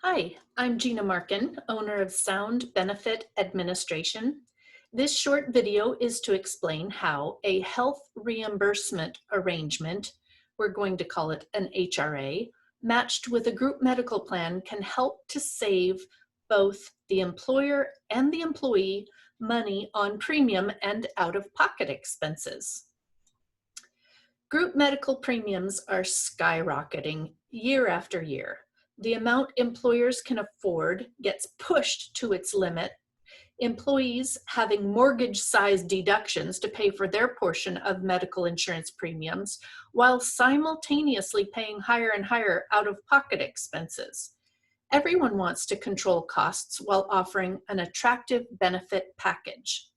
Hi, I'm Gina Marken, owner of Sound Benefit Administration. This short video is to explain how a health reimbursement arrangement, we're going to call it an HRA, matched with a group medical plan can help to save both the employer and the employee money on premium and out-of-pocket expenses. Group medical premiums are skyrocketing year after year. The amount employers can afford gets pushed to its limit. Employees having mortgage-sized deductions to pay for their portion of medical insurance premiums, while simultaneously paying higher and higher out-of-pocket expenses. Everyone wants to control costs while offering an attractive benefit package.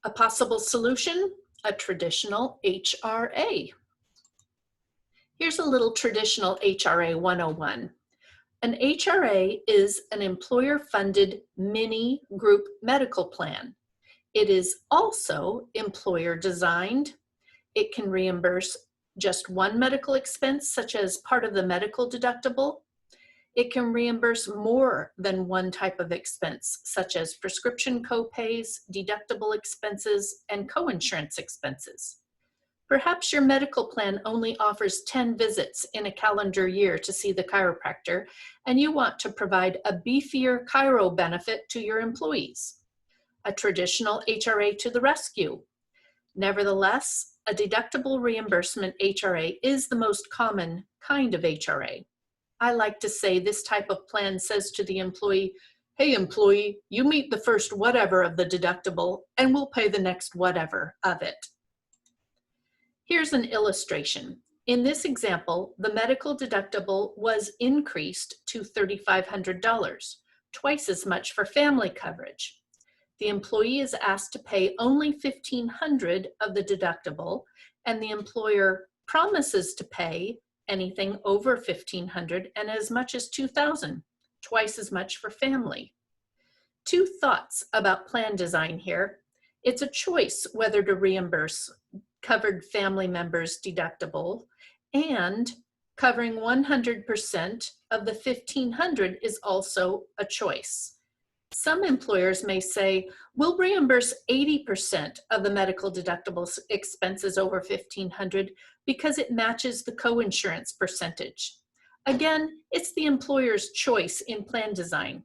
A possible solution? A traditional HRA. Here's a little traditional HRA 101. An HRA is an employer-funded mini group medical plan. It is also employer-designed. It can reimburse just one medical expense, such as part of the medical deductible. It can reimburse more than one type of expense, such as prescription copays, deductible expenses, and coinsurance expenses. Perhaps your medical plan only offers 10 visits in a calendar year to see the chiropractor, and you want to provide a beefier chiro benefit to your employees. A traditional HRA to the rescue. Nevertheless, a deductible reimbursement HRA is the most common kind of HRA. I like to say this type of plan says to the employee, "Hey employee, you meet the first whatever of the deductible and we'll pay the next whatever of it." Here's an illustration. In this example, the medical deductible was increased to $3,500, twice as much for family coverage. The employee is asked to pay only $1,500 of the deductible, and the employer promises to pay anything over $1,500 and as much as $2,000, twice as much for family. Two thoughts about plan design here. It's a choice whether to reimburse covered family members' deductible, and covering 100% of the $1,500 is also a choice. Some employers may say, we'll reimburse 80% of the medical deductible expenses over $1,500 because it matches the coinsurance percentage. Again, it's the employer's choice in plan design.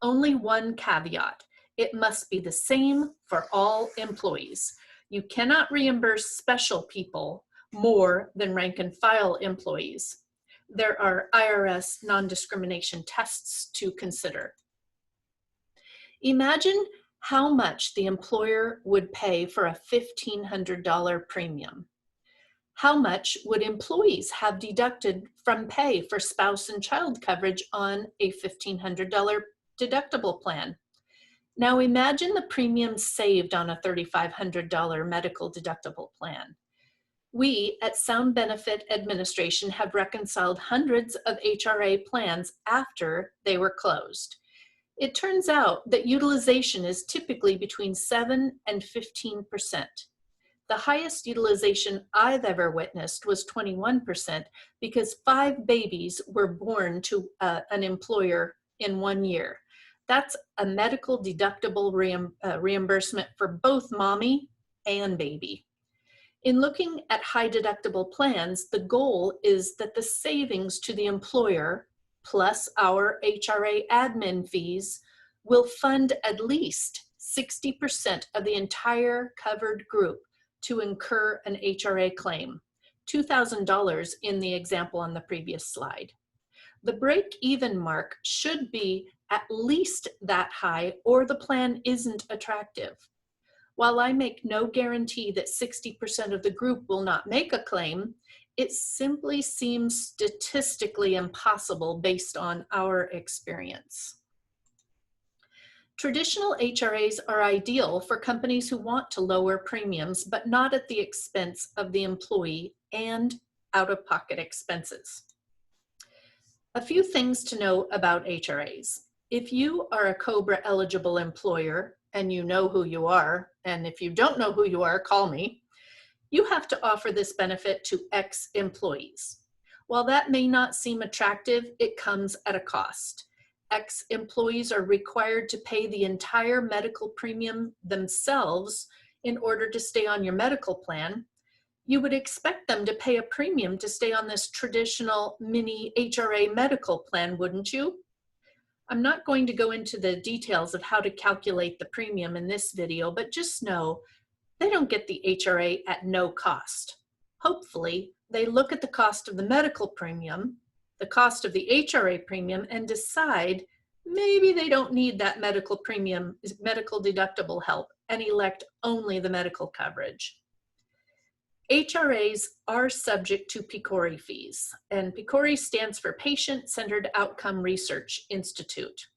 Only one caveat: it must be the same for all employees. You cannot reimburse special people more than rank and file employees. There are IRS non-discrimination tests to consider. Imagine how much the employer would pay for a $1,500 premium. How much would employees have deducted from pay for spouse and child coverage on a $1,500 deductible plan? Now imagine the premium saved on a $3,500 medical deductible plan. We at Sound Benefit Administration have reconciled hundreds of HRA plans after they were closed. It turns out that utilization is typically between 7 and 15%. The highest utilization I've ever witnessed was 21% because 5 babies were born to an employer in 1 year. That's a medical deductible reimbursement for both mommy and baby. In looking at high deductible plans, the goal is that the savings to the employer plus our HRA admin fees will fund at least 60% of the entire covered group to incur an HRA claim, $2,000 in the example on the previous slide. The break-even mark should be at least that high, or the plan isn't attractive. While I make no guarantee that 60% of the group will not make a claim, it simply seems statistically impossible based on our experience. Traditional HRAs are ideal for companies who want to lower premiums, but not at the expense of the employee and out-of-pocket expenses. A few things to know about HRAs. If you are a COBRA eligible employer, and you know who you are, and if you don't know who you are, call me, you have to offer this benefit to ex-employees. While that may not seem attractive, it comes at a cost. Ex-employees are required to pay the entire medical premium themselves in order to stay on your medical plan. You would expect them to pay a premium to stay on this traditional mini HRA medical plan, wouldn't you? I'm not going to go into the details of how to calculate the premium in this video, but just know they don't get the HRA at no cost. Hopefully, they look at the cost of the medical premium, the cost of the HRA premium, and decide maybe they don't need that medical premium, medical deductible help, and elect only the medical coverage. HRAs are subject to PCORI fees, and PCORI stands for Patient-Centered Outcome Research Institute.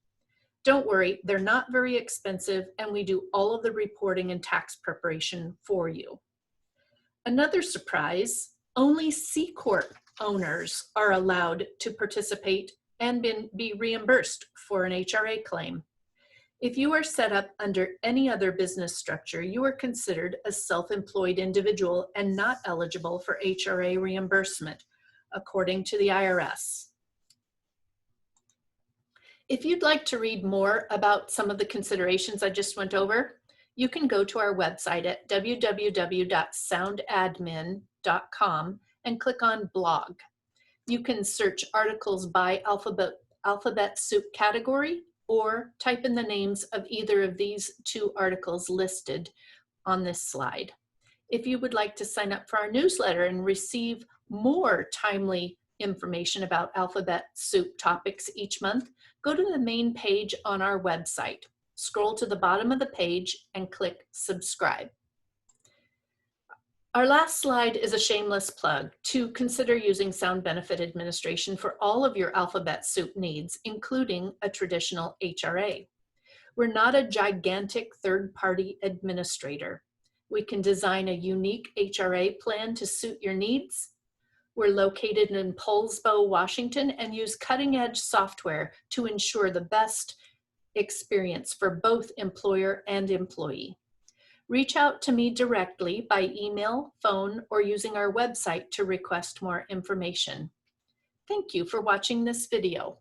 Don't worry, they're not very expensive, and we do all of the reporting and tax preparation for you. Another surprise, only C Corp owners are allowed to participate and be reimbursed for an HRA claim. If you are set up under any other business structure, you are considered a self-employed individual and not eligible for HRA reimbursement, according to the IRS. If you'd like to read more about some of the considerations I just went over, you can go to our website at www.soundadmin.com and click on blog. You can search articles by alphabet soup category or type in the names of either of these two articles listed on this slide. If you would like to sign up for our newsletter and receive more timely information about alphabet soup topics each month, go to the main page on our website. Scroll to the bottom of the page and click subscribe. Our last slide is a shameless plug to consider using Sound Benefit Administration for all of your alphabet soup needs, including a traditional HRA. We're not a gigantic third-party administrator. We can design a unique HRA plan to suit your needs. We're located in Poulsbo, Washington, and use cutting-edge software to ensure the best experience for both employer and employee. Reach out to me directly by email, phone, or using our website to request more information. Thank you for watching this video.